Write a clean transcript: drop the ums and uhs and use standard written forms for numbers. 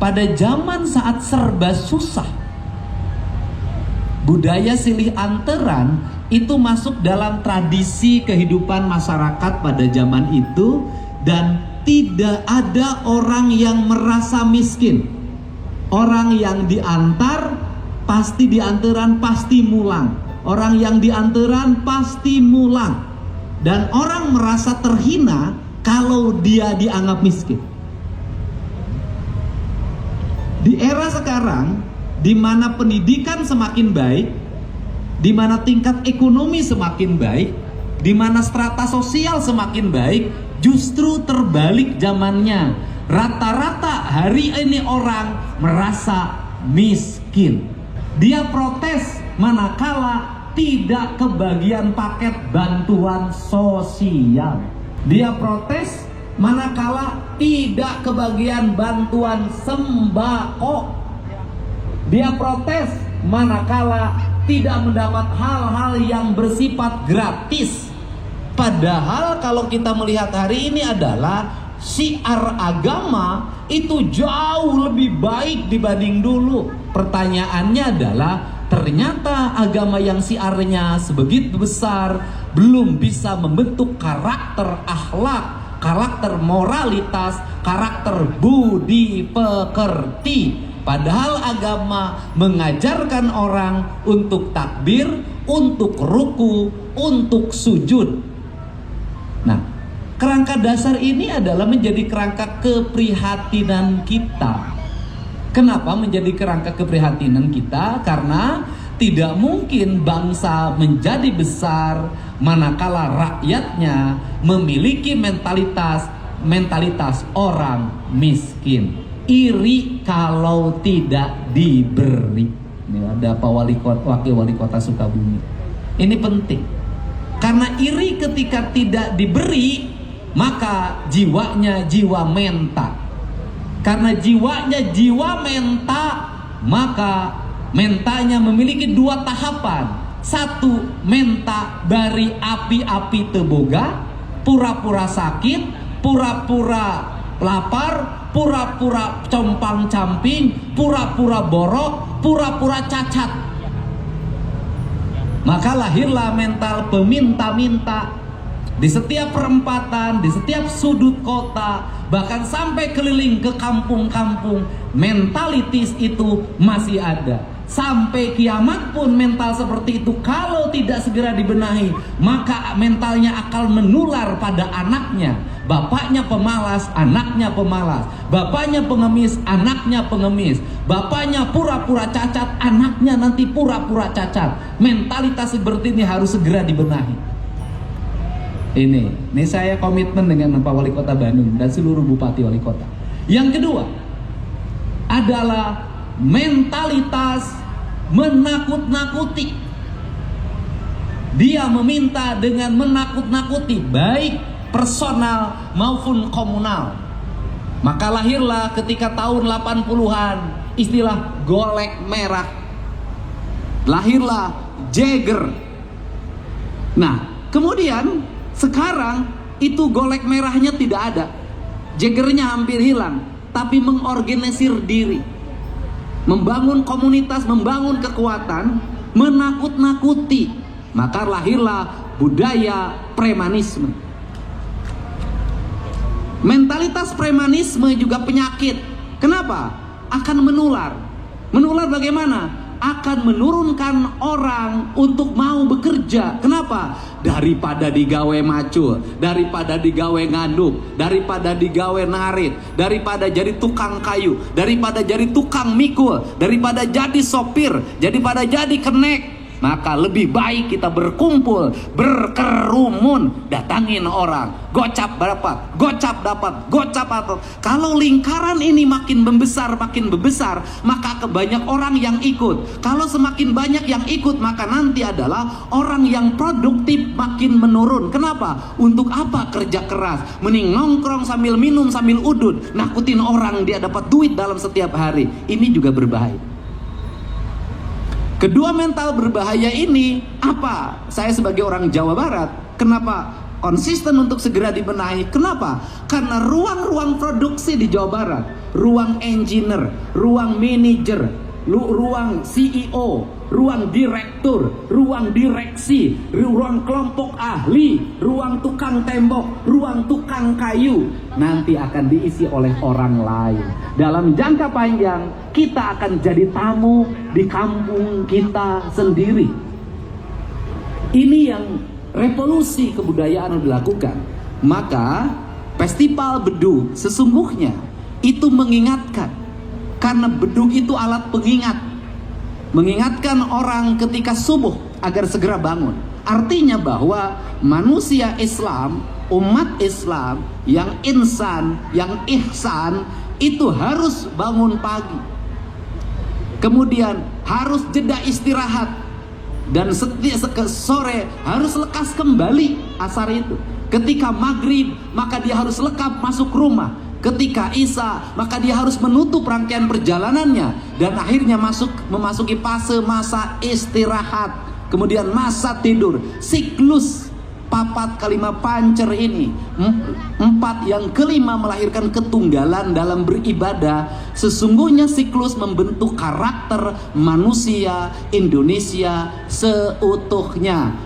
pada zaman saat serba susah, budaya silih antaran itu masuk dalam tradisi kehidupan masyarakat pada zaman itu, dan tidak ada orang yang merasa miskin. Orang yang diantar pasti diantaran pasti mulang. Orang yang diantaran pasti mulang. Dan orang merasa terhina kalau dia dianggap miskin. Di era sekarang, di mana pendidikan semakin baik, di mana tingkat ekonomi semakin baik, di mana strata sosial semakin baik, justru terbalik zamannya. Rata-rata hari ini orang merasa miskin. Dia protes manakala tidak kebagian paket bantuan sosial. Dia protes manakala tidak kebagian bantuan sembako. Dia protes manakala tidak mendapat hal-hal yang bersifat gratis. Padahal kalau kita melihat hari ini adalah syiar agama itu jauh lebih baik dibanding dulu. Pertanyaannya adalah, ternyata agama yang syiarnya sebegitu besar belum bisa membentuk karakter akhlak, karakter moralitas, karakter budi pekerti. Padahal agama mengajarkan orang untuk takbir, untuk ruku, untuk sujud. Nah, kerangka dasar ini adalah menjadi kerangka keprihatinan kita. Kenapa menjadi kerangka keprihatinan kita? Karena tidak mungkin bangsa menjadi besar manakala rakyatnya memiliki mentalitas orang miskin. Iri kalau tidak diberi. Ini ada Pak Wakil Wali Kota Sukabumi. Ini penting. Karena iri ketika tidak diberi, maka jiwanya jiwa menta. Karena jiwanya jiwa menta, maka mentanya memiliki dua tahapan. Satu, menta dari api-api teboga, pura-pura sakit, pura-pura lapar, pura-pura compang-camping, pura-pura borok, pura-pura cacat. Maka lahirlah mental peminta-minta di setiap perempatan, di setiap sudut kota, bahkan sampai keliling ke kampung-kampung. Mentalitas itu masih ada. Sampai kiamat pun mental seperti itu kalau tidak segera dibenahi, maka mentalnya akan menular pada anaknya. Bapaknya pemalas, anaknya pemalas. Bapaknya pengemis, anaknya pengemis. Bapaknya pura-pura cacat, anaknya nanti pura-pura cacat. Mentalitas seperti ini harus segera dibenahi. Ini saya komitmen dengan Pak Wali Kota Bandung dan seluruh Bupati Wali Kota. Yang kedua adalah mentalitas menakut-nakuti. Dia meminta dengan menakut-nakuti, baik personal maupun komunal. Maka lahirlah ketika tahun 80-an istilah golek merah. Lahirlah Jagger. Nah, kemudian sekarang itu golek merahnya tidak ada. Jaggernya hampir hilang, tapi mengorganisir diri, membangun komunitas, membangun kekuatan, menakut-nakuti. Maka lahirlah budaya premanisme. Mentalitas premanisme juga penyakit. Kenapa? Akan menular. Menular bagaimana? Akan menurunkan orang untuk mau bekerja. Kenapa? Daripada digawe macul, daripada digawe nganduk, daripada digawe narit, daripada jadi tukang kayu, daripada jadi tukang mikul, daripada jadi sopir, daripada jadi kenek, maka lebih baik kita berkumpul, berkerumun, datangin orang, gocap berapa, gocap dapat, gocap atau. Kalau lingkaran ini makin membesar, maka banyak orang yang ikut. Kalau semakin banyak yang ikut, maka nanti adalah orang yang produktif makin menurun. Kenapa? Untuk apa kerja keras? Mending nongkrong sambil minum sambil udut, nakutin orang dia dapat duit dalam setiap hari. Ini juga berbahaya. Kedua mental berbahaya ini apa? Saya sebagai orang Jawa Barat, kenapa konsisten untuk segera dibenahi. Kenapa? Karena ruang-ruang produksi di Jawa Barat, ruang engineer, ruang manajer, ruang CEO, ruang direktur, ruang direksi, ruang kelompok ahli, ruang tukang tembok, ruang tukang kayu nanti akan diisi oleh orang lain. Dalam jangka panjang kita akan jadi tamu di kampung kita sendiri. Ini yang revolusi kebudayaan yang dilakukan. Maka festival bedug sesungguhnya itu mengingatkan, karena bedug itu alat pengingat, mengingatkan orang ketika subuh agar segera bangun. Artinya bahwa manusia Islam, umat Islam yang insan, yang ihsan, itu harus bangun pagi, kemudian harus jeda istirahat, dan setiap sore harus lekas kembali asar itu. Ketika maghrib maka dia harus lekap masuk rumah. Ketika isya maka dia harus menutup rangkaian perjalanannya dan akhirnya memasuki fase masa istirahat, kemudian masa tidur. Siklus papat kalima pancer ini, empat yang kelima melahirkan ketunggalan dalam beribadah. Sesungguhnya siklus membentuk karakter manusia Indonesia seutuhnya.